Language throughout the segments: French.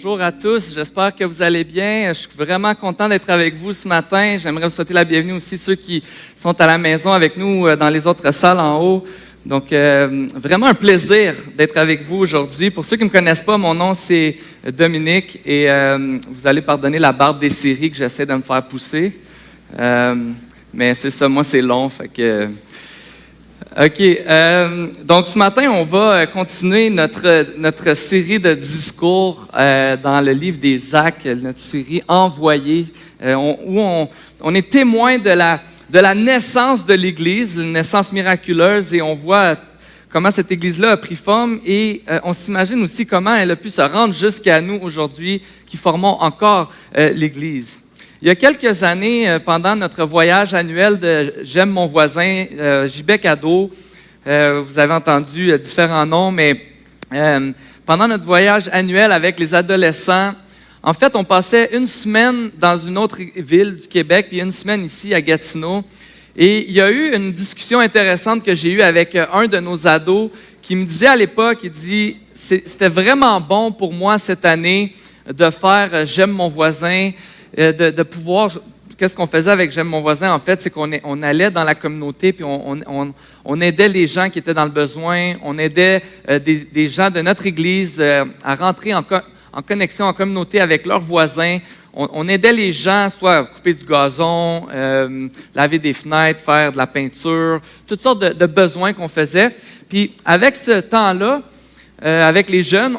Bonjour à tous, j'espère que vous allez bien. Je suis vraiment content d'être avec vous ce matin. J'aimerais vous souhaiter la bienvenue aussi ceux qui sont à la maison avec nous dans les autres salles en haut. Donc, vraiment un plaisir d'être avec vous aujourd'hui. Pour ceux qui ne me connaissent pas, mon nom c'est Dominique et vous allez pardonner la barbe des séries que j'essaie de me faire pousser. Mais c'est ça, moi c'est long, fait que... OK. Donc, ce matin, on va continuer notre série de discours dans le livre des Actes, notre série Envoyés, où on est témoin de la naissance de l'Église, une naissance miraculeuse, et on voit comment cette Église-là a pris forme, et on s'imagine aussi comment elle a pu se rendre jusqu'à nous aujourd'hui, qui formons encore l'Église. Il y a quelques années, pendant notre voyage annuel de J'aime mon voisin, JB Cadeau, vous avez entendu différents noms, mais pendant notre voyage annuel avec les adolescents, en fait, on passait une semaine dans une autre ville du Québec, puis une semaine ici à Gatineau. Et il y a eu une discussion intéressante que j'ai eue avec un de nos ados qui me disait à l'époque, il dit, c'était vraiment bon pour moi cette année de faire J'aime mon voisin, de pouvoir, qu'est-ce qu'on faisait avec J'aime mon voisin, en fait, c'est qu'on allait dans la communauté, puis on aidait les gens qui étaient dans le besoin, on aidait des gens de notre Église à rentrer en connexion, en communauté avec leurs voisins. On aidait les gens, soit à couper du gazon, laver des fenêtres, faire de la peinture, toutes sortes de besoins qu'on faisait. Puis avec ce temps-là, avec les jeunes,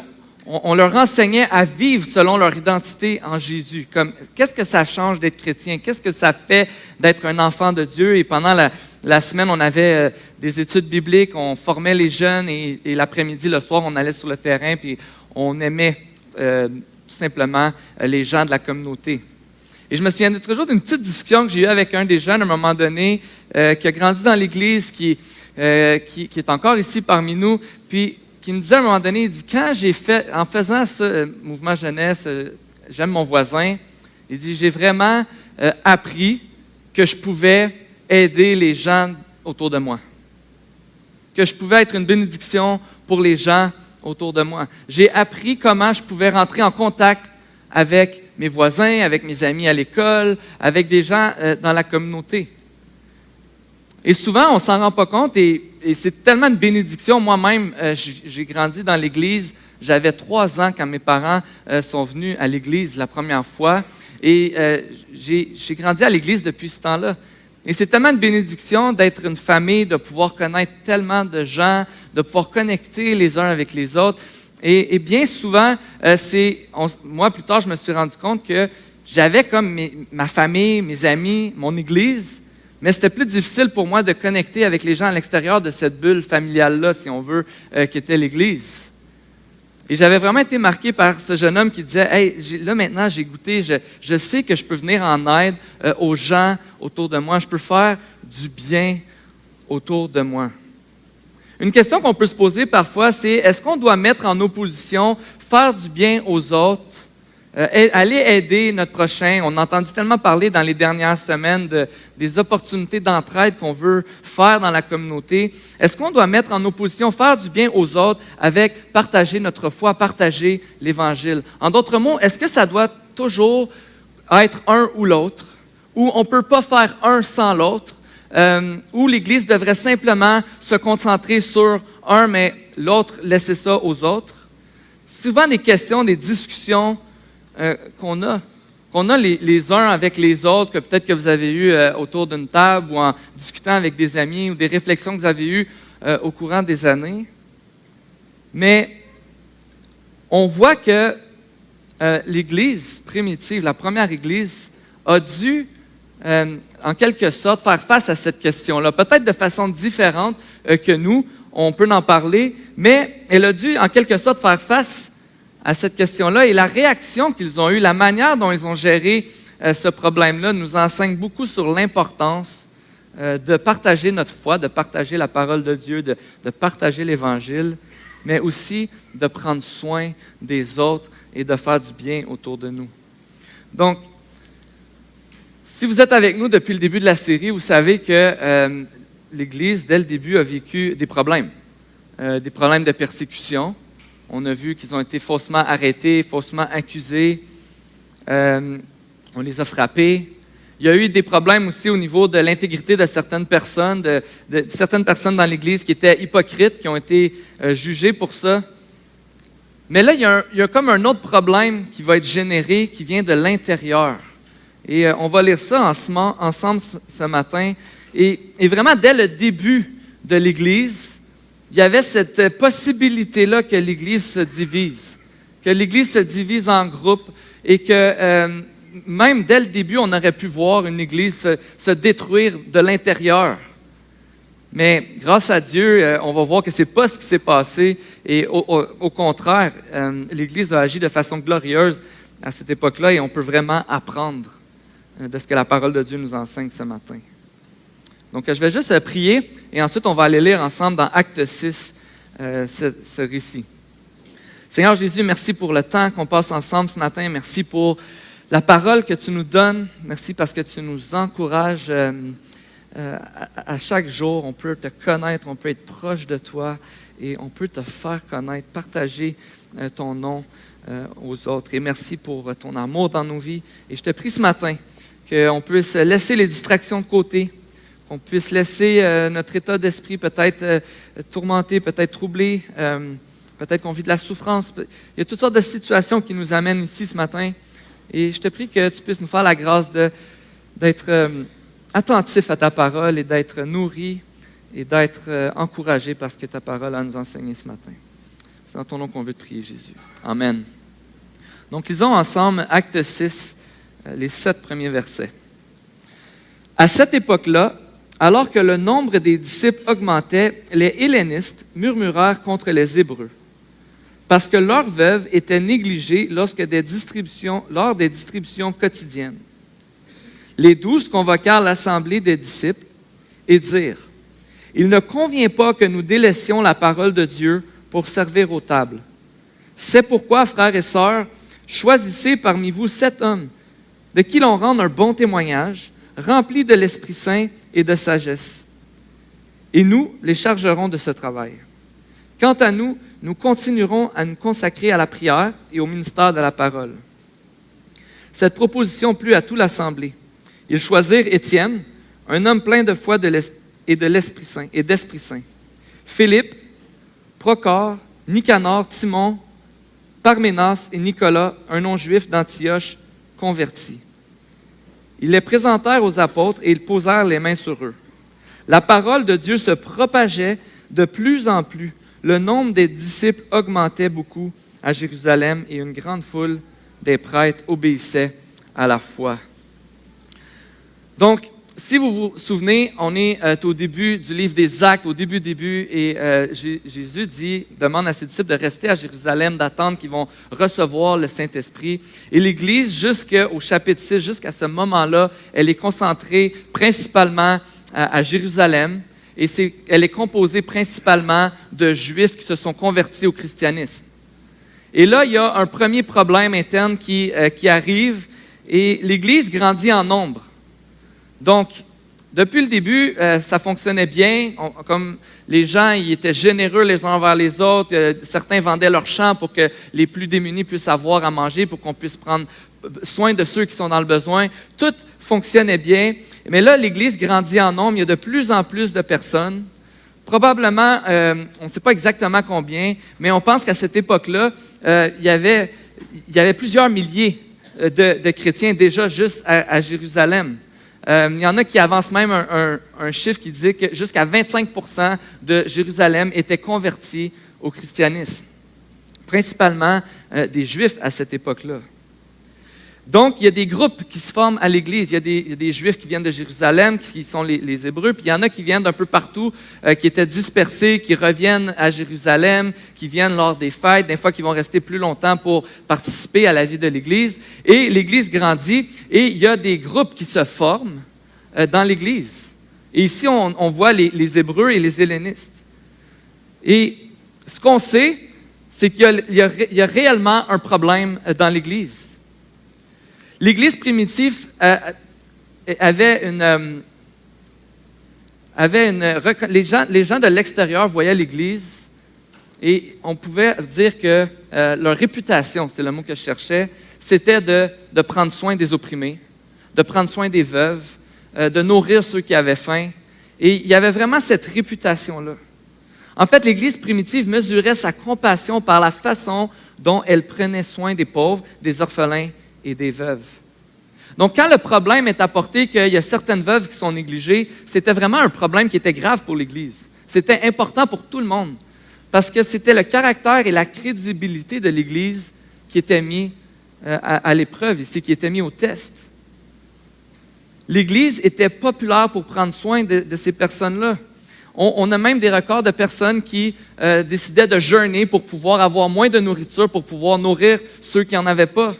on leur enseignait à vivre selon leur identité en Jésus. Comme, qu'est-ce que ça change d'être chrétien? Qu'est-ce que ça fait d'être un enfant de Dieu? Et pendant la semaine, on avait des études bibliques, on formait les jeunes et l'après-midi, le soir, on allait sur le terrain puis on aimait tout simplement les gens de la communauté. Et je me souviens toujours d'une petite discussion que j'ai eue avec un des jeunes à un moment donné qui a grandi dans l'Église, qui est encore ici parmi nous, puis qui me disait à un moment donné, il dit, en faisant ce mouvement jeunesse, J'aime mon voisin, il dit, j'ai vraiment appris que je pouvais aider les gens autour de moi, que je pouvais être une bénédiction pour les gens autour de moi. J'ai appris comment je pouvais rentrer en contact avec mes voisins, avec mes amis à l'école, avec des gens dans la communauté. Et souvent, on ne s'en rend pas compte et c'est tellement une bénédiction. Moi-même, j'ai grandi dans l'Église. J'avais 3 ans quand mes parents sont venus à l'Église la première fois. Et j'ai grandi à l'Église depuis ce temps-là. Et c'est tellement une bénédiction d'être une famille, de pouvoir connaître tellement de gens, de pouvoir connecter les uns avec les autres. Et bien souvent, moi, plus tard, je me suis rendu compte que j'avais comme ma famille, mes amis, mon Église, mais c'était plus difficile pour moi de connecter avec les gens à l'extérieur de cette bulle familiale-là, si on veut, qui était l'Église. Et j'avais vraiment été marqué par ce jeune homme qui disait « Hey, là maintenant j'ai goûté, je sais que je peux venir en aide aux gens autour de moi, je peux faire du bien autour de moi. » Une question qu'on peut se poser parfois, c'est est-ce qu'on doit mettre en opposition faire du bien aux autres, aller aider notre prochain? On a entendu tellement parler dans les dernières semaines des opportunités d'entraide qu'on veut faire dans la communauté. Est-ce qu'on doit mettre en opposition faire du bien aux autres avec partager notre foi, partager l'Évangile? En d'autres mots, est-ce que ça doit toujours être un ou l'autre, ou on ne peut pas faire un sans l'autre, où l'Église devrait simplement se concentrer sur un, mais l'autre, laisser ça aux autres? Souvent des questions, des discussions qu'on a les uns avec les autres, que peut-être que vous avez eues autour d'une table ou en discutant avec des amis ou des réflexions que vous avez eues au courant des années. Mais on voit que l'Église primitive, la première Église, a dû, en quelque sorte, faire face à cette question-là. Peut-être de façon différente que nous, on peut en parler, mais elle a dû, en quelque sorte, faire face à cette question-là. Et la réaction qu'ils ont eue, la manière dont ils ont géré ce problème-là, nous enseigne beaucoup sur l'importance de partager notre foi, de partager la parole de Dieu, de partager l'Évangile, mais aussi de prendre soin des autres et de faire du bien autour de nous. Donc, si vous êtes avec nous depuis le début de la série, vous savez que l'Église, dès le début, a vécu des problèmes de persécution. On a vu qu'ils ont été faussement arrêtés, faussement accusés. On les a frappés. Il y a eu des problèmes aussi au niveau de l'intégrité de certaines personnes, de certaines personnes dans l'Église qui étaient hypocrites, qui ont été jugées pour ça. Mais là, il y a comme un autre problème qui va être généré, qui vient de l'intérieur. Et on va lire ça ensemble ce matin. Et vraiment, dès le début de l'Église, il y avait cette possibilité-là que l'Église se divise, que l'Église se divise en groupes et que même dès le début, on aurait pu voir une Église se détruire de l'intérieur. Mais grâce à Dieu, on va voir que ce n'est pas ce qui s'est passé et au contraire, l'Église a agi de façon glorieuse à cette époque-là et on peut vraiment apprendre de ce que la parole de Dieu nous enseigne ce matin. Donc, je vais juste prier et ensuite, on va aller lire ensemble dans Acte 6 ce récit. Seigneur Jésus, merci pour le temps qu'on passe ensemble ce matin. Merci pour la parole que tu nous donnes. Merci parce que tu nous encourages à chaque jour. On peut te connaître, on peut être proche de toi et on peut te faire connaître, partager ton nom aux autres. Et merci pour ton amour dans nos vies. Et je te prie ce matin qu'on puisse laisser les distractions de côté, qu'on puisse laisser notre état d'esprit peut-être tourmenté, peut-être troublé, peut-être qu'on vit de la souffrance. Il y a toutes sortes de situations qui nous amènent ici ce matin. Et je te prie que tu puisses nous faire la grâce d'être attentif à ta parole et d'être nourri et d'être encouragé par ce que ta parole a à nous enseigner ce matin. C'est dans ton nom qu'on veut te prier, Jésus. Amen. Donc, lisons ensemble Acte 6, les 7 premiers versets. À cette époque-là, alors que le nombre des disciples augmentait, les hellénistes murmurèrent contre les Hébreux, parce que leurs veuves étaient négligées lors des distributions quotidiennes. Les 12 convoquèrent l'assemblée des disciples et dirent, « Il ne convient pas que nous délaissions la parole de Dieu pour servir aux tables. C'est pourquoi, frères et sœurs, choisissez parmi vous 7 hommes, de qui l'on rende un bon témoignage, remplis de l'Esprit Saint et de sagesse. Et nous les chargerons de ce travail. Quant à nous, nous continuerons à nous consacrer à la prière et au ministère de la parole. » Cette proposition plut à toute l'assemblée. Ils choisirent Étienne, un homme plein de foi et d'Esprit Saint, Philippe, Procore, Nicanor, Timon, Parménas et Nicolas, un non-juif d'Antioche, convertis. Ils les présentèrent aux apôtres et ils posèrent les mains sur eux. La parole de Dieu se propageait de plus en plus. Le nombre des disciples augmentait beaucoup à Jérusalem et une grande foule des prêtres obéissait à la foi. Donc, si vous vous souvenez, on est au début du livre des Actes, au début, et Jésus demande à ses disciples de rester à Jérusalem, d'attendre qu'ils vont recevoir le Saint-Esprit. Et l'Église, jusqu'au chapitre 6, jusqu'à ce moment-là, elle est concentrée principalement à Jérusalem. Et elle est composée principalement de Juifs qui se sont convertis au christianisme. Et là, il y a un premier problème interne qui arrive et l'Église grandit en nombre. Donc, depuis le début, ça fonctionnait bien. Comme les gens ils étaient généreux les uns envers les autres. Certains vendaient leurs champs pour que les plus démunis puissent avoir à manger, pour qu'on puisse prendre soin de ceux qui sont dans le besoin. Tout fonctionnait bien. Mais là, l'Église grandit en nombre. Il y a de plus en plus de personnes. Probablement, on ne sait pas exactement combien, mais on pense qu'à cette époque-là, il y avait plusieurs milliers de chrétiens déjà juste à Jérusalem. Il y en a qui avancent même un chiffre qui disait que jusqu'à 25% de Jérusalem étaient convertis au christianisme, principalement des Juifs à cette époque-là. Donc, il y a des groupes qui se forment à l'Église. Il y a des Juifs qui viennent de Jérusalem, qui sont les Hébreux, puis il y en a qui viennent d'un peu partout, qui étaient dispersés, qui reviennent à Jérusalem, qui viennent lors des fêtes, des fois qui vont rester plus longtemps pour participer à la vie de l'Église. Et l'Église grandit, et il y a des groupes qui se forment dans l'Église. Et ici, on voit les Hébreux et les hellénistes. Et ce qu'on sait, c'est qu'il y a réellement un problème dans l'Église. L'Église primitive les gens de l'extérieur voyaient l'Église Et on pouvait dire que leur réputation, c'est le mot que je cherchais, c'était de prendre soin des opprimés, de prendre soin des veuves, de nourrir ceux qui avaient faim. Et il y avait vraiment cette réputation-là. En fait, l'Église primitive mesurait sa compassion par la façon dont elle prenait soin des pauvres, des orphelins et des veuves. Donc, quand le problème est apporté qu'il y a certaines veuves qui sont négligées, c'était vraiment un problème qui était grave pour l'Église. C'était important pour tout le monde, parce que c'était le caractère et la crédibilité de l'Église qui étaient mis à l'épreuve ici, qui étaient mis au test. L'Église était populaire pour prendre soin de ces personnes-là. On a même des records de personnes qui décidaient de jeûner pour pouvoir avoir moins de nourriture, pour pouvoir nourrir ceux qui n'en avaient pas.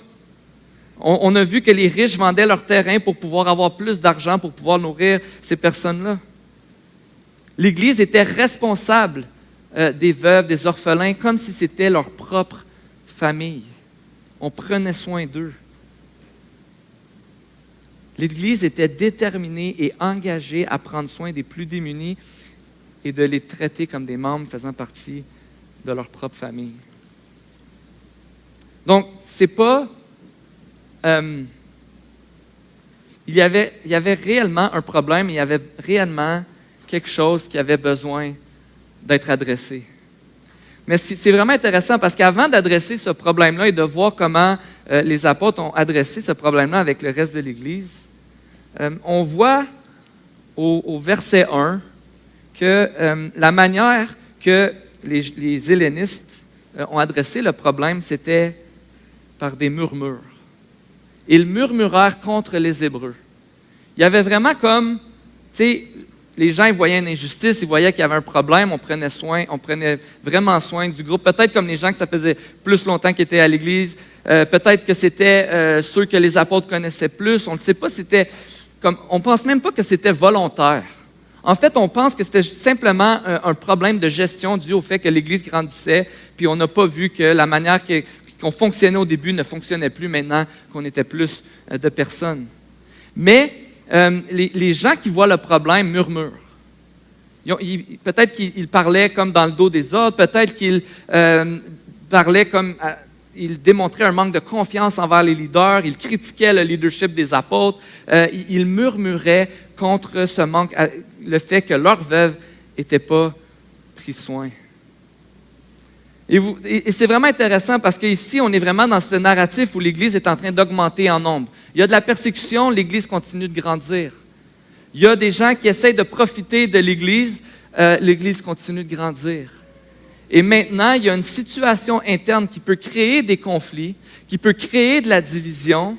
On a vu que les riches vendaient leur terrain pour pouvoir avoir plus d'argent, pour pouvoir nourrir ces personnes-là. L'Église était responsable des veuves, des orphelins, comme si c'était leur propre famille. On prenait soin d'eux. L'Église était déterminée et engagée à prendre soin des plus démunis et de les traiter comme des membres faisant partie de leur propre famille. Donc, c'est pas... il y avait réellement un problème, il y avait réellement quelque chose qui avait besoin d'être adressé. Mais c'est vraiment intéressant parce qu'avant d'adresser ce problème-là et de voir comment les apôtres ont adressé ce problème-là avec le reste de l'Église, on voit au verset 1 que la manière que les hellénistes ont adressé le problème, c'était par des murmures. Ils murmurèrent contre les Hébreux. Il y avait vraiment comme, tu sais, les gens ils voyaient une injustice, ils voyaient qu'il y avait un problème, on prenait vraiment soin du groupe. Peut-être comme les gens que ça faisait plus longtemps qu'ils étaient à l'Église, peut-être que c'était ceux que les apôtres connaissaient plus, on ne sait pas, on ne pense même pas que c'était volontaire. En fait, on pense que c'était simplement un problème de gestion dû au fait que l'Église grandissait, puis on n'a pas vu que la manière qu'on fonctionnait au début ne fonctionnait plus maintenant qu'on était plus de personnes. Mais les gens qui voient le problème murmurent. Peut-être qu'ils parlaient comme dans le dos des autres, peut-être qu'ils parlaient comme... Ils démontraient un manque de confiance envers les leaders, ils critiquaient le leadership des apôtres, ils murmuraient contre ce manque, le fait que leurs veuves n'étaient pas pris soin. Et c'est vraiment intéressant parce qu'ici, on est vraiment dans ce narratif où l'Église est en train d'augmenter en nombre. Il y a de la persécution, l'Église continue de grandir. Il y a des gens qui essayent de profiter de l'Église, l'Église continue de grandir. Et maintenant, il y a une situation interne qui peut créer des conflits, qui peut créer de la division,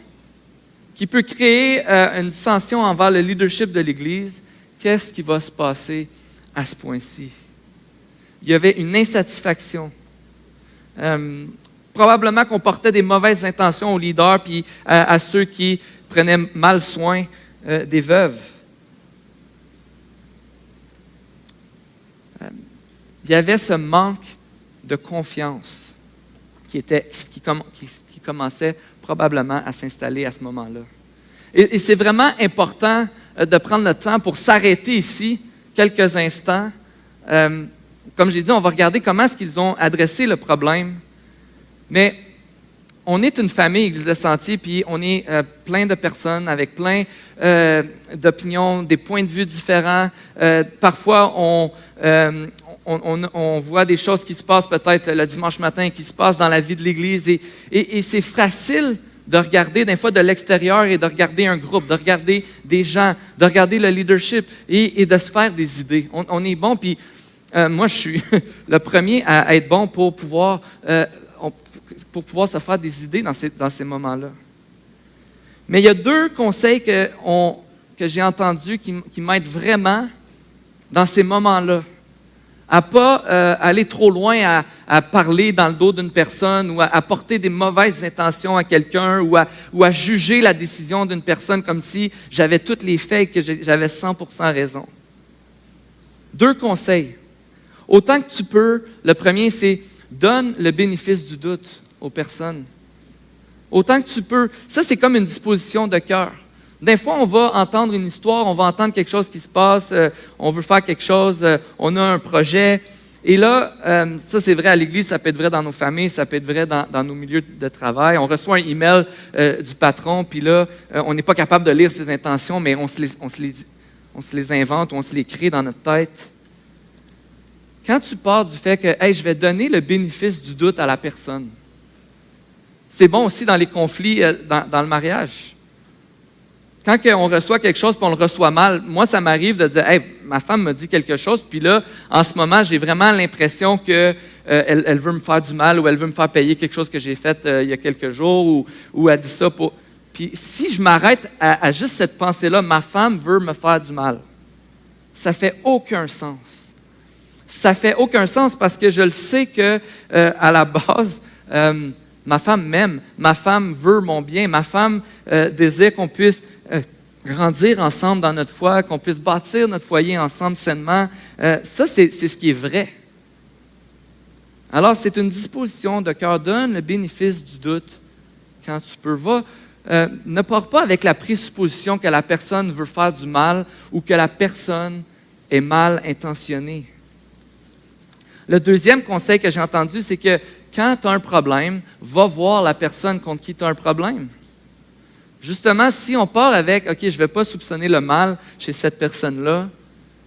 qui peut créer une dissension envers le leadership de l'Église. Qu'est-ce qui va se passer à ce point-ci? Il y avait une insatisfaction. Probablement qu'on portait des mauvaises intentions aux leaders puis à ceux qui prenaient mal soin des veuves. Il y avait ce manque de confiance qui commençait probablement à s'installer à ce moment-là. Et c'est vraiment important de prendre le temps pour s'arrêter ici quelques instants. Comme j'ai dit, on va regarder comment est-ce qu'ils ont adressé le problème. Mais on est une famille, Église de Sentier, puis on est plein de personnes avec plein d'opinions, des points de vue différents. Parfois, on voit des choses qui se passent peut-être le dimanche matin, qui se passent dans la vie de l'Église. Et c'est facile de regarder des fois de l'extérieur et de regarder un groupe, de regarder des gens, de regarder le leadership et de se faire des idées. On est bon, puis moi, je suis le premier à être bon pour pouvoir se faire des idées dans ces moments-là. Mais il y a deux conseils que j'ai entendus qui m'aident vraiment dans ces moments-là. À ne pas aller trop loin à parler dans le dos d'une personne ou à porter des mauvaises intentions à quelqu'un ou à juger la décision d'une personne comme si j'avais tous les faits et que j'avais 100% raison. Deux conseils. Autant que tu peux, le premier, c'est donne le bénéfice du doute aux personnes. Autant que tu peux. Ça, c'est comme une disposition de cœur. Des fois, on va entendre une histoire, on va entendre quelque chose qui se passe, on veut faire quelque chose, on a un projet, Et là, ça c'est vrai à l'Église, ça peut être vrai dans nos familles, ça peut être vrai dans nos milieux de travail. On reçoit un email du patron, puis là, on n'est pas capable de lire ses intentions, mais on se les invente, on se les crée dans notre tête. Quand tu pars du fait que hey, je vais donner le bénéfice du doute à la personne, c'est bon aussi dans les conflits dans le mariage. Quand on reçoit quelque chose et on le reçoit mal, moi, ça m'arrive de dire hey, ma femme me dit quelque chose, puis là, en ce moment, j'ai vraiment l'impression qu'elle elle veut me faire du mal ou elle veut me faire payer quelque chose que j'ai fait il y a quelques jours ou elle dit ça pour. Puis si je m'arrête à juste cette pensée-là, ma femme veut me faire du mal, ça fait aucun sens. Ça fait aucun sens parce que je le sais que à la base, ma femme m'aime, ma femme veut mon bien, ma femme désire qu'on puisse grandir ensemble dans notre foi, qu'on puisse bâtir notre foyer ensemble sainement. Ça, c'est ce qui est vrai. Alors, c'est une disposition de cœur. Donne le bénéfice du doute quand tu peux. Ne pars pas avec la présupposition que la personne veut faire du mal ou que la personne est mal intentionnée. Le deuxième conseil que j'ai entendu, c'est que quand tu as un problème, va voir la personne contre qui tu as un problème. Justement, si on part avec « OK, je ne vais pas soupçonner le mal chez cette personne-là,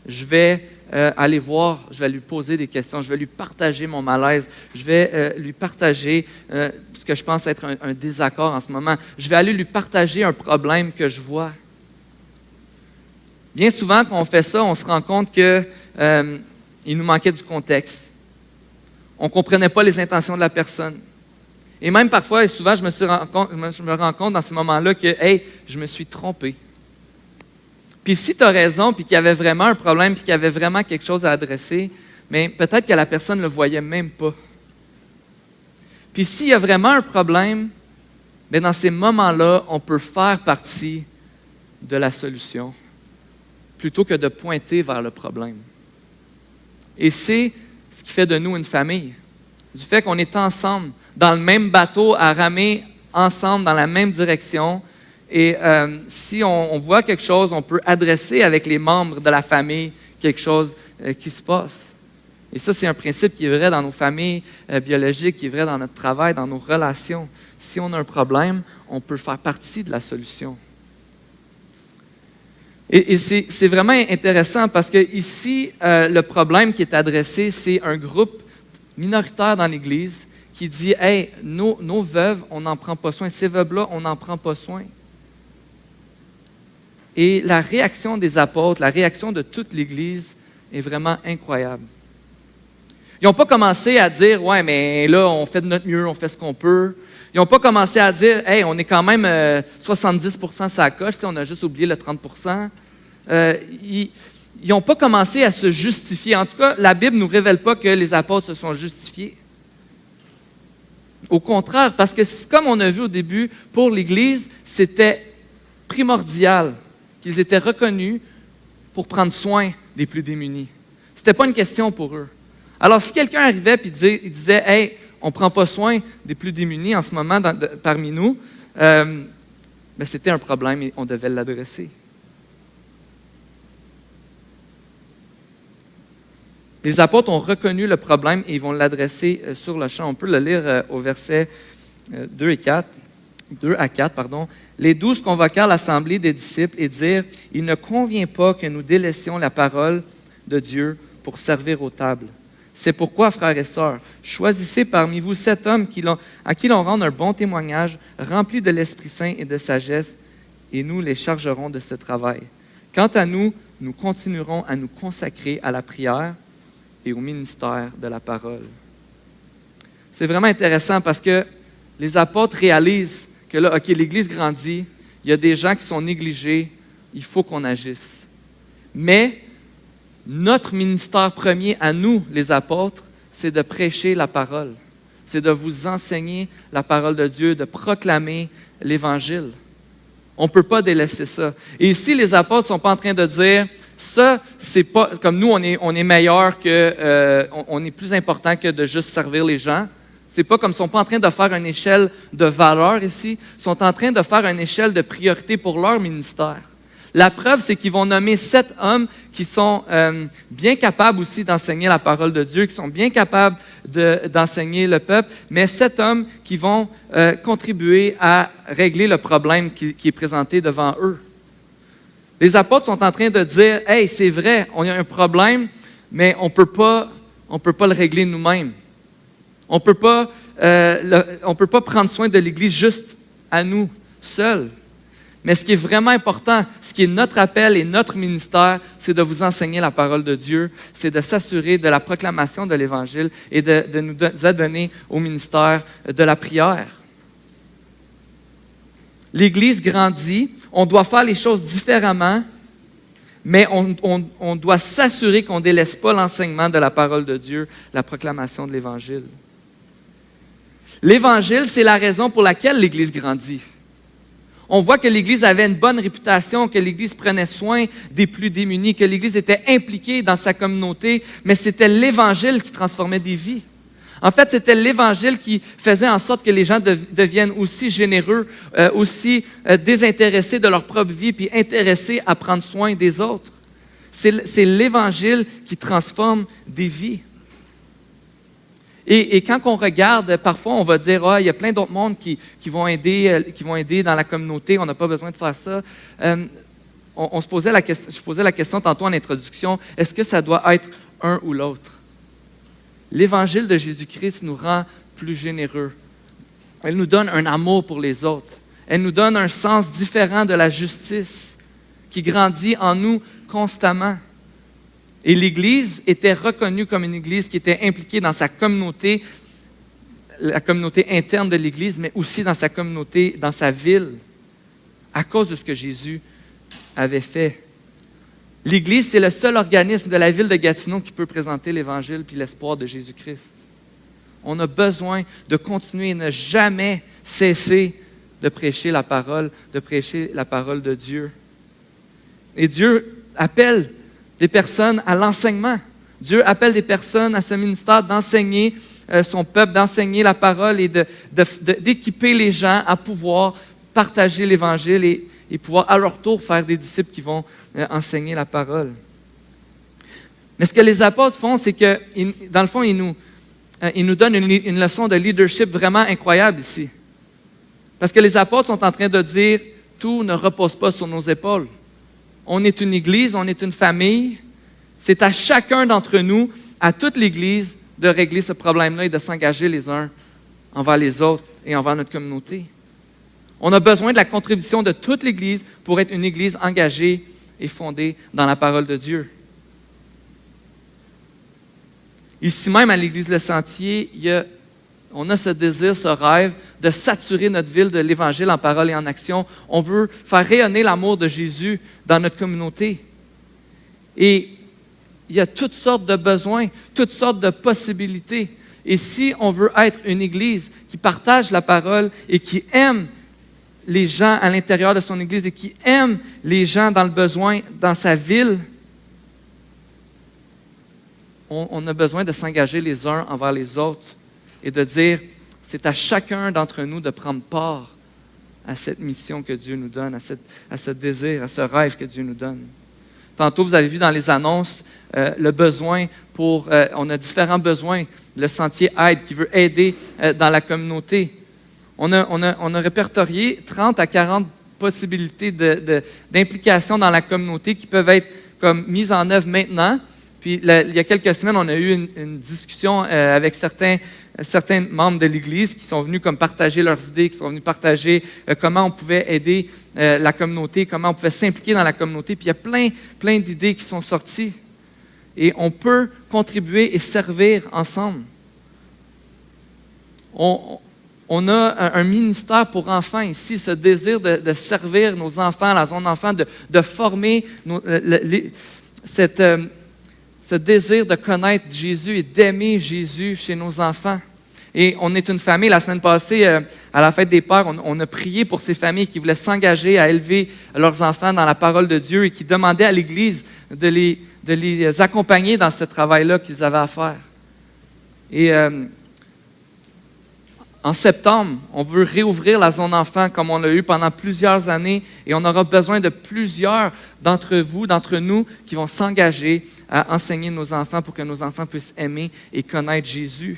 je vais aller voir, je vais lui poser des questions, je vais lui partager mon malaise, je vais lui partager ce que je pense être un désaccord en ce moment, je vais aller lui partager un problème que je vois. » Bien souvent, quand on fait ça, on se rend compte qu'il nous manquait du contexte. On ne comprenait pas les intentions de la personne. Et même parfois, et souvent, je me rends compte dans ces moments-là que, hey, je me suis trompé. Puis si tu as raison, puis qu'il y avait vraiment un problème, puis qu'il y avait vraiment quelque chose à adresser, mais peut-être que la personne ne le voyait même pas. Puis s'il y a vraiment un problème, bien dans ces moments-là, on peut faire partie de la solution, plutôt que de pointer vers le problème. Et c'est ce qui fait de nous une famille. Du fait qu'on est ensemble, dans le même bateau, à ramer ensemble dans la même direction. Et si on voit quelque chose, on peut adresser avec les membres de la famille quelque chose qui se passe. Et ça, c'est un principe qui est vrai dans nos familles biologiques, qui est vrai dans notre travail, dans nos relations. Si on a un problème, on peut faire partie de la solution. Et c'est vraiment intéressant parce que ici, le problème qui est adressé, c'est un groupe minoritaire dans l'Église qui dit « Hey, nos veuves, on n'en prend pas soin. Ces veuves-là, on n'en prend pas soin. » Et la réaction des apôtres, la réaction de toute l'Église est vraiment incroyable. Ils n'ont pas commencé à dire « Ouais, mais là, on fait de notre mieux, on fait ce qu'on peut. » Ils n'ont pas commencé à dire « Hey, on est quand même 70% sur la coche, on a juste oublié le 30%. » Ils n'ont pas commencé à se justifier. En tout cas, la Bible ne nous révèle pas que les apôtres se sont justifiés. Au contraire, parce que comme on a vu au début, pour l'Église, c'était primordial qu'ils étaient reconnus pour prendre soin des plus démunis. Ce n'était pas une question pour eux. Alors, si quelqu'un arrivait et disait « Hey, on ne prend pas soin des plus démunis en ce moment parmi nous, ben, c'était un problème et on devait l'adresser. » Les apôtres ont reconnu le problème et ils vont l'adresser sur le champ. On peut le lire au verset 2 à 4. Les 12 convoquèrent l'assemblée des disciples et dirent « Il ne convient pas que nous délaissions la parole de Dieu pour servir aux tables. C'est pourquoi, frères et sœurs, choisissez parmi vous 7 hommes à qui l'on rende un bon témoignage, remplis de l'Esprit Saint et de sagesse, et nous les chargerons de ce travail. Quant à nous, nous continuerons à nous consacrer à la prière et au ministère de la parole. » C'est vraiment intéressant parce que les apôtres réalisent que là, OK, l'Église grandit, il y a des gens qui sont négligés, il faut qu'on agisse. Mais notre ministère premier à nous, les apôtres, c'est de prêcher la parole. C'est de vous enseigner la parole de Dieu, de proclamer l'Évangile. On ne peut pas délaisser ça. Et ici, les apôtres ne sont pas en train de dire ça, c'est pas comme nous, on est meilleur que, on est plus important que de juste servir les gens. C'est pas comme ils ne sont pas en train de faire une échelle de valeur ici, ils sont en train de faire une échelle de priorité pour leur ministère. La preuve, c'est qu'ils vont nommer 7 hommes qui sont bien capables aussi d'enseigner la parole de Dieu, qui sont bien capables d'enseigner le peuple, mais 7 hommes qui vont contribuer à régler le problème qui est présenté devant eux. Les apôtres sont en train de dire, « Hey, c'est vrai, on a un problème, mais on ne peut pas le régler nous-mêmes. On ne peut pas prendre soin de l'Église juste à nous seuls. Mais ce qui est vraiment important, ce qui est notre appel et notre ministère, c'est de vous enseigner la parole de Dieu, c'est de s'assurer de la proclamation de l'Évangile et de nous adonner au ministère de la prière. L'Église grandit, on doit faire les choses différemment, mais on doit s'assurer qu'on ne délaisse pas l'enseignement de la parole de Dieu, la proclamation de l'Évangile. L'Évangile, c'est la raison pour laquelle l'Église grandit. On voit que l'Église avait une bonne réputation, que l'Église prenait soin des plus démunis, que l'Église était impliquée dans sa communauté, mais c'était l'Évangile qui transformait des vies. En fait, c'était l'Évangile qui faisait en sorte que les gens deviennent aussi généreux, aussi désintéressés de leur propre vie, puis intéressés à prendre soin des autres. C'est l'Évangile qui transforme des vies. Et quand on regarde, parfois on va dire, il y a plein d'autres mondes qui vont aider dans la communauté, on n'a pas besoin de faire ça. Je posais la question tantôt en introduction, est-ce que ça doit être un ou l'autre? L'Évangile de Jésus-Christ nous rend plus généreux. Elle nous donne un amour pour les autres. Elle nous donne un sens différent de la justice qui grandit en nous constamment. Et l'Église était reconnue comme une Église qui était impliquée dans sa communauté, la communauté interne de l'Église, mais aussi dans sa communauté, dans sa ville, à cause de ce que Jésus avait fait. L'Église, c'est le seul organisme de la ville de Gatineau qui peut présenter l'Évangile puis l'espoir de Jésus-Christ. On a besoin de continuer et ne jamais cesser de prêcher la parole de Dieu. Et Dieu appelle des personnes à l'enseignement. Dieu appelle des personnes à ce ministère d'enseigner son peuple, d'enseigner la parole et d'équiper les gens à pouvoir partager l'Évangile et pouvoir à leur tour faire des disciples qui vont enseigner la parole. Mais ce que les apôtres font, c'est que, dans le fond, ils nous donnent une leçon de leadership vraiment incroyable ici. Parce que les apôtres sont en train de dire, tout ne repose pas sur nos épaules. On est une Église, on est une famille. C'est à chacun d'entre nous, à toute l'Église, de régler ce problème-là et de s'engager les uns envers les autres et envers notre communauté. On a besoin de la contribution de toute l'Église pour être une Église engagée et fondée dans la parole de Dieu. Ici même, à l'Église Le Sentier, on a ce désir, ce rêve de saturer notre ville de l'Évangile en parole et en action. On veut faire rayonner l'amour de Jésus dans notre communauté. Et il y a toutes sortes de besoins, toutes sortes de possibilités. Et si on veut être une Église qui partage la parole et qui aime les gens à l'intérieur de son Église et qui aime les gens dans le besoin, dans sa ville, on a besoin de s'engager les uns envers les autres et de dire, c'est à chacun d'entre nous de prendre part à cette mission que Dieu nous donne, à ce désir, à ce rêve que Dieu nous donne. Tantôt, vous avez vu dans les annonces le besoin on a différents besoins. Le Sentier Aide qui veut aider dans la communauté. On a répertorié 30 à 40 possibilités d'implication dans la communauté qui peuvent être comme mises en œuvre maintenant. Puis il y a quelques semaines, on a eu une discussion avec certains membres de l'Église qui sont venus comme partager leurs idées, qui sont venus partager comment on pouvait aider la communauté, comment on pouvait s'impliquer dans la communauté. Puis il y a plein d'idées qui sont sorties. Et on peut contribuer et servir ensemble. On a un ministère pour enfants ici, ce désir de servir nos enfants, la zone enfant, de former ce désir de connaître Jésus et d'aimer Jésus chez nos enfants. Et on est une famille, la semaine passée, à la fête des pères, on a prié pour ces familles qui voulaient s'engager à élever leurs enfants dans la parole de Dieu et qui demandaient à l'Église de les accompagner dans ce travail-là qu'ils avaient à faire. Et En septembre, on veut réouvrir la zone enfant comme on l'a eu pendant plusieurs années et on aura besoin de plusieurs d'entre vous, d'entre nous, qui vont s'engager à enseigner nos enfants pour que nos enfants puissent aimer et connaître Jésus.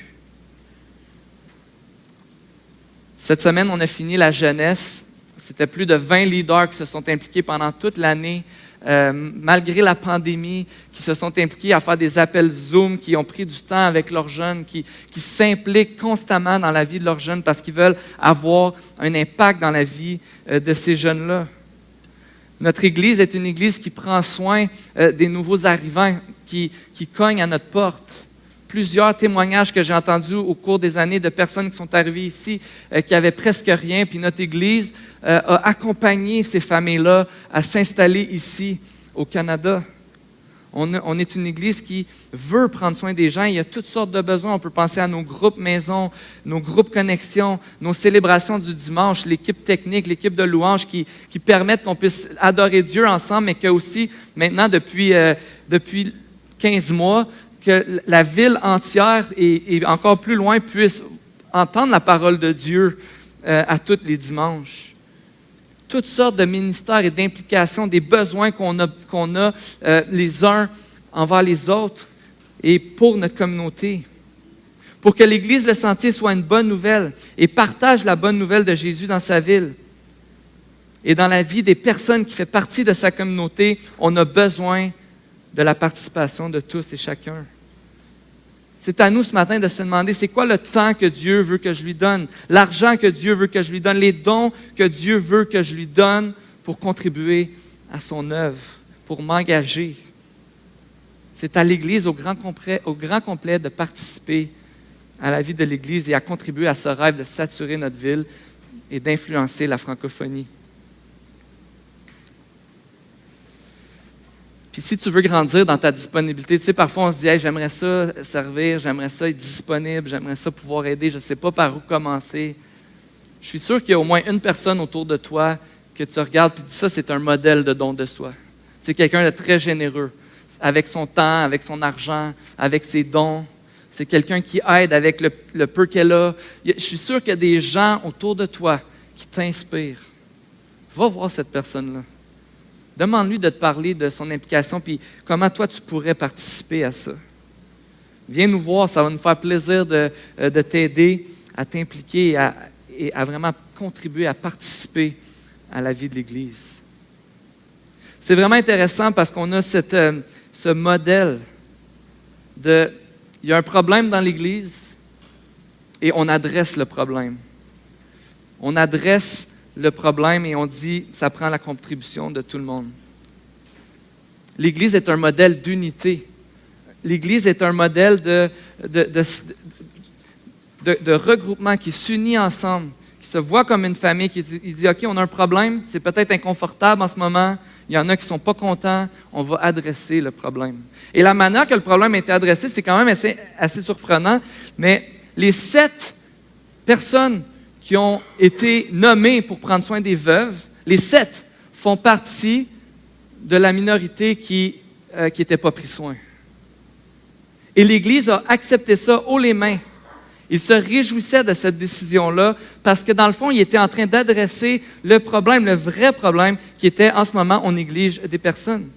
Cette semaine, on a fini la jeunesse. C'était plus de 20 leaders qui se sont impliqués pendant toute l'année, malgré la pandémie, qui se sont impliqués à faire des appels Zoom, qui ont pris du temps avec leurs jeunes, qui s'impliquent constamment dans la vie de leurs jeunes parce qu'ils veulent avoir un impact dans la vie de ces jeunes-là. Notre Église est une Église qui prend soin des nouveaux arrivants qui cognent à notre porte. Plusieurs témoignages que j'ai entendus au cours des années de personnes qui sont arrivées ici, qui avaient presque rien, puis notre Église a accompagné ces familles-là à s'installer ici, au Canada. On est une Église qui veut prendre soin des gens. Il y a toutes sortes de besoins. On peut penser à nos groupes maison, nos groupes connexion, nos célébrations du dimanche, l'équipe technique, l'équipe de louange qui permettent qu'on puisse adorer Dieu ensemble, mais que aussi, maintenant, depuis 15 mois, que la ville entière et encore plus loin puisse entendre la parole de Dieu à tous les dimanches. Toutes sortes de ministères et d'implications, des besoins qu'on a les uns envers les autres et pour notre communauté. Pour que l'Église Le Sentier soit une bonne nouvelle et partage la bonne nouvelle de Jésus dans sa ville et dans la vie des personnes qui font partie de sa communauté, on a besoin de la participation de tous et chacun. C'est à nous ce matin de se demander, c'est quoi le temps que Dieu veut que je lui donne, l'argent que Dieu veut que je lui donne, les dons que Dieu veut que je lui donne pour contribuer à son œuvre, pour m'engager. C'est à l'Église au grand complet de participer à la vie de l'Église et à contribuer à ce rêve de saturer notre ville et d'influencer la francophonie. Puis si tu veux grandir dans ta disponibilité, tu sais, parfois on se dit hey, « j'aimerais ça servir, j'aimerais ça être disponible, j'aimerais ça pouvoir aider, je ne sais pas par où commencer. » Je suis sûr qu'il y a au moins une personne autour de toi que tu regardes et tu dis « ça, c'est un modèle de don de soi. » C'est quelqu'un de très généreux, avec son temps, avec son argent, avec ses dons. C'est quelqu'un qui aide avec le peu qu'elle a. Je suis sûr qu'il y a des gens autour de toi qui t'inspirent. Va voir cette personne-là. Demande-lui de te parler de son implication puis comment toi tu pourrais participer à ça. Viens nous voir, ça va nous faire plaisir de t'aider à t'impliquer et à vraiment contribuer à participer à la vie de l'Église. C'est vraiment intéressant parce qu'on a ce modèle il y a un problème dans l'Église et on adresse le problème. On adresse le problème et on dit ça prend la contribution de tout le monde. L'Église est un modèle d'unité. L'Église est un modèle de regroupement qui s'unit ensemble, qui se voit comme une famille, qui dit OK, on a un problème, c'est peut-être inconfortable en ce moment, il y en a qui ne sont pas contents, on va adresser le problème. Et la manière que le problème a été adressé, c'est quand même assez surprenant, mais les 7 personnes qui ont été nommés pour prendre soin des veuves, les 7 font partie de la minorité qui n'était pas pris soin. Et l'Église a accepté ça haut les mains. Il se réjouissait de cette décision-là parce que dans le fond, il était en train d'adresser le problème, le vrai problème qui était en ce moment, on néglige des personnes.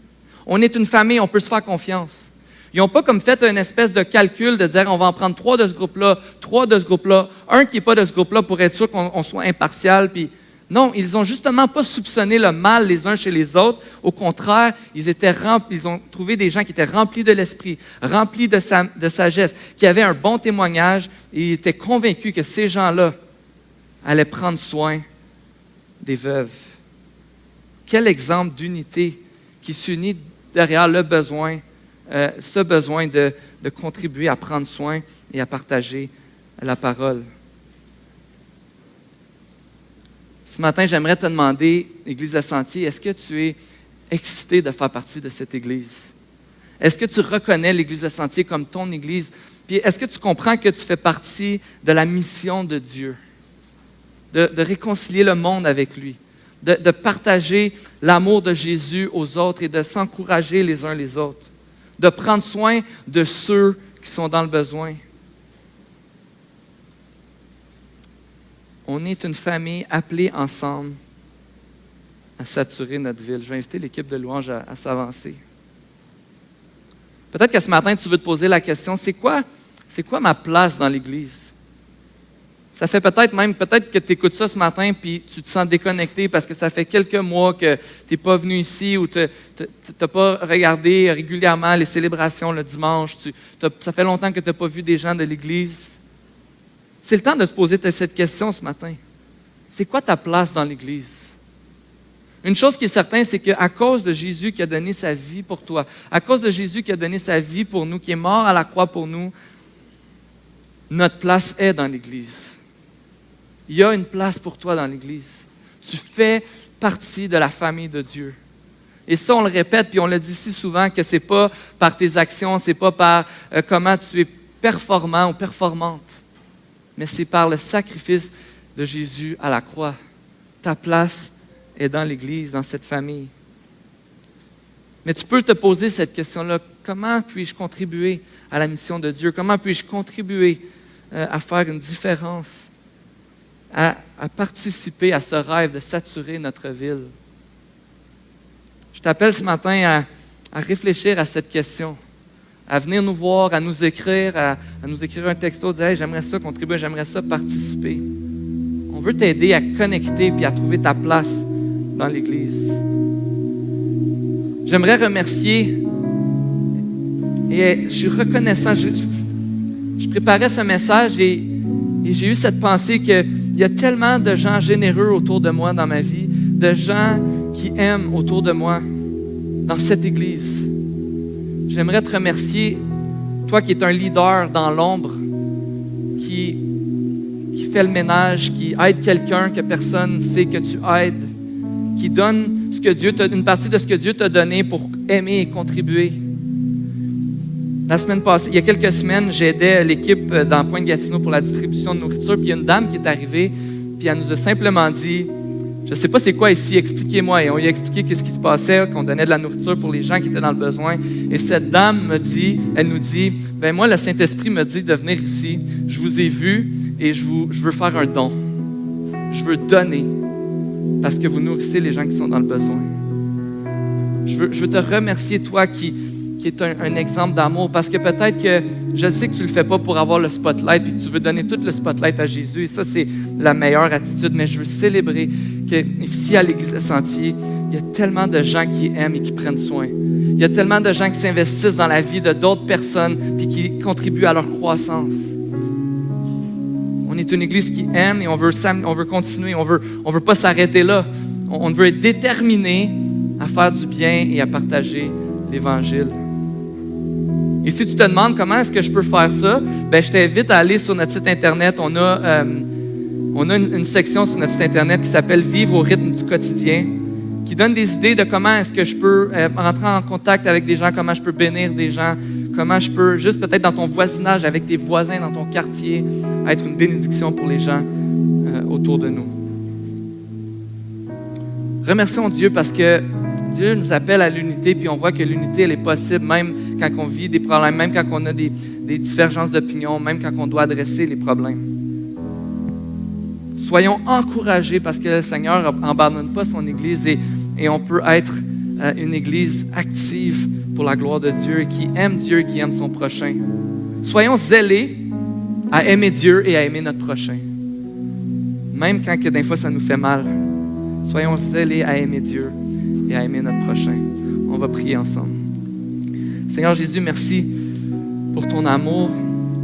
On est une famille, on peut se faire confiance. Ils n'ont pas comme fait une espèce de calcul de dire on va en prendre 3 de ce groupe-là, 3 de ce groupe-là, un qui n'est pas de ce groupe-là pour être sûr qu'on soit impartial. Puis non, ils n'ont justement pas soupçonné le mal les uns chez les autres. Au contraire, ils ont trouvé des gens qui étaient remplis de l'esprit, remplis de sagesse, qui avaient un bon témoignage et ils étaient convaincus que ces gens-là allaient prendre soin des veuves. Quel exemple d'unité qui s'unit derrière le besoin, ce besoin de contribuer à prendre soin et à partager la parole. Ce matin, j'aimerais te demander, Église Le Sentier, est-ce que tu es excité de faire partie de cette Église? Est-ce que tu reconnais l'Église Le Sentier comme ton Église? Puis est-ce que tu comprends que tu fais partie de la mission de Dieu? De réconcilier le monde avec lui, de partager l'amour de Jésus aux autres et de s'encourager les uns les autres, de prendre soin de ceux qui sont dans le besoin. on est une famille appelée ensemble à saturer notre ville. Je vais inviter l'équipe de louange à s'avancer. Peut-être que ce matin, tu veux te poser la question, c'est quoi ma place dans l'Église? Ça fait peut-être que tu écoutes ça ce matin puis tu te sens déconnecté parce que ça fait quelques mois que tu n'es pas venu ici ou tu n'as pas regardé régulièrement les célébrations le dimanche. Ça fait longtemps que tu n'as pas vu des gens de l'Église. C'est le temps de se poser cette question ce matin. C'est quoi ta place dans l'Église? Une chose qui est certaine, c'est qu'à cause de Jésus qui a donné sa vie pour toi, à cause de Jésus qui a donné sa vie pour nous, qui est mort à la croix pour nous, notre place est dans l'Église. Il y a une place pour toi dans l'Église. Tu fais partie de la famille de Dieu. Et ça, on le répète, puis on le dit si souvent que ce n'est pas par tes actions, ce n'est pas par comment tu es performant ou performante, mais c'est par le sacrifice de Jésus à la croix. Ta place est dans l'Église, dans cette famille. Mais tu peux te poser cette question-là. Comment puis-je contribuer à la mission de Dieu? Comment puis-je contribuer à faire une différence? À participer à ce rêve de saturer notre ville. Je t'appelle ce matin à réfléchir à cette question, à venir nous voir, à nous écrire un texto, dire hey, j'aimerais ça contribuer, j'aimerais ça participer. On veut t'aider à connecter puis à trouver ta place dans l'Église. J'aimerais remercier et je suis reconnaissant. Je préparais ce message et j'ai eu cette pensée qu'il y a tellement de gens généreux autour de moi dans ma vie, de gens qui aiment autour de moi dans cette Église. J'aimerais te remercier, toi qui es un leader dans l'ombre, qui fait le ménage, qui aide quelqu'un que personne ne sait que tu aides, qui donne une partie de ce que Dieu t'a donné pour aimer et contribuer. La semaine passée, il y a quelques semaines, j'aidais l'équipe dans Pointe-Gatineau pour la distribution de nourriture. Puis il y a une dame qui est arrivée, puis elle nous a simplement dit « Je ne sais pas c'est quoi ici, expliquez-moi. » Et on lui a expliqué qu'est-ce qui se passait, qu'on donnait de la nourriture pour les gens qui étaient dans le besoin. Et cette dame elle nous dit « Ben moi, le Saint-Esprit me dit de venir ici. Je vous ai vu et je veux faire un don. Je veux donner parce que vous nourrissez les gens qui sont dans le besoin. Je veux te remercier, toi qui est un exemple d'amour, parce que peut-être que je sais que tu ne le fais pas pour avoir le spotlight, puis que tu veux donner tout le spotlight à Jésus, et ça, c'est la meilleure attitude, mais je veux célébrer qu'ici, à l'Église Le Sentier, il y a tellement de gens qui aiment et qui prennent soin. Il y a tellement de gens qui s'investissent dans la vie de d'autres personnes, puis qui contribuent à leur croissance. On est une Église qui aime et on veut continuer, on veut pas s'arrêter là. On veut être déterminé à faire du bien et à partager l'Évangile. Et si tu te demandes comment est-ce que je peux faire ça, ben je t'invite à aller sur notre site Internet. On a une section sur notre site Internet qui s'appelle « Vivre au rythme du quotidien », qui donne des idées de comment est-ce que je peux rentrer en contact avec des gens, comment je peux bénir des gens, comment je peux, juste peut-être dans ton voisinage, avec tes voisins, dans ton quartier, être une bénédiction pour les gens autour de nous. Remercions Dieu parce que Dieu nous appelle à l'unité, puis on voit que l'unité, elle est possible même quand on vit des problèmes, même quand on a des divergences d'opinion, même quand on doit adresser les problèmes. Soyons encouragés parce que le Seigneur n'abandonne pas son Église et on peut être une Église active pour la gloire de Dieu, qui aime son prochain. Soyons zélés à aimer Dieu et à aimer notre prochain. Même quand des fois ça nous fait mal. Soyons zélés à aimer Dieu et à aimer notre prochain. On va prier ensemble. Seigneur Jésus, merci pour ton amour.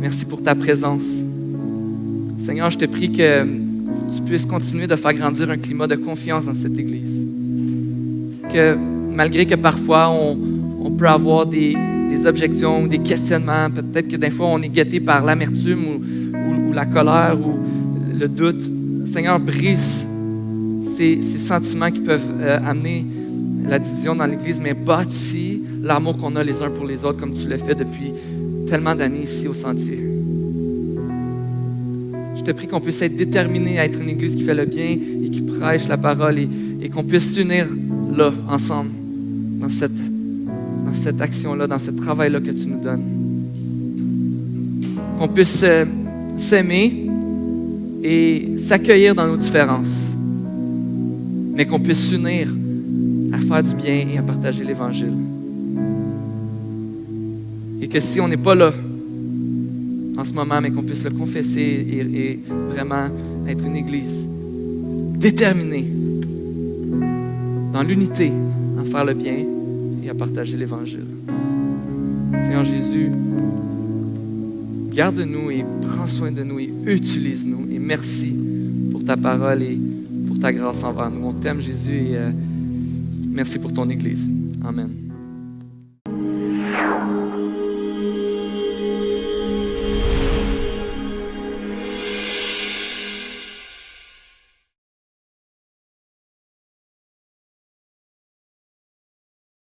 Merci pour ta présence. Seigneur, je te prie que tu puisses continuer de faire grandir un climat de confiance dans cette Église. Que malgré que parfois on peut avoir des objections ou des questionnements, peut-être que des fois on est guetté par l'amertume ou la colère ou le doute. Seigneur, brise ces sentiments qui peuvent amener la division dans l'Église, mais bâtis l'amour qu'on a les uns pour les autres, comme tu l'as fait depuis tellement d'années ici au Sentier. Je te prie qu'on puisse être déterminé à être une Église qui fait le bien et qui prêche la parole et qu'on puisse s'unir là, ensemble, dans cette action-là, dans ce travail-là que tu nous donnes. Qu'on puisse s'aimer et s'accueillir dans nos différences, mais qu'on puisse s'unir à faire du bien et à partager l'Évangile. Et que si on n'est pas là en ce moment, mais qu'on puisse le confesser et vraiment être une Église déterminée dans l'unité, à faire le bien et à partager l'Évangile. Seigneur Jésus, garde-nous et prends soin de nous et utilise-nous. Et merci pour ta parole et pour ta grâce envers nous. On t'aime, Jésus, et merci pour ton Église. Amen.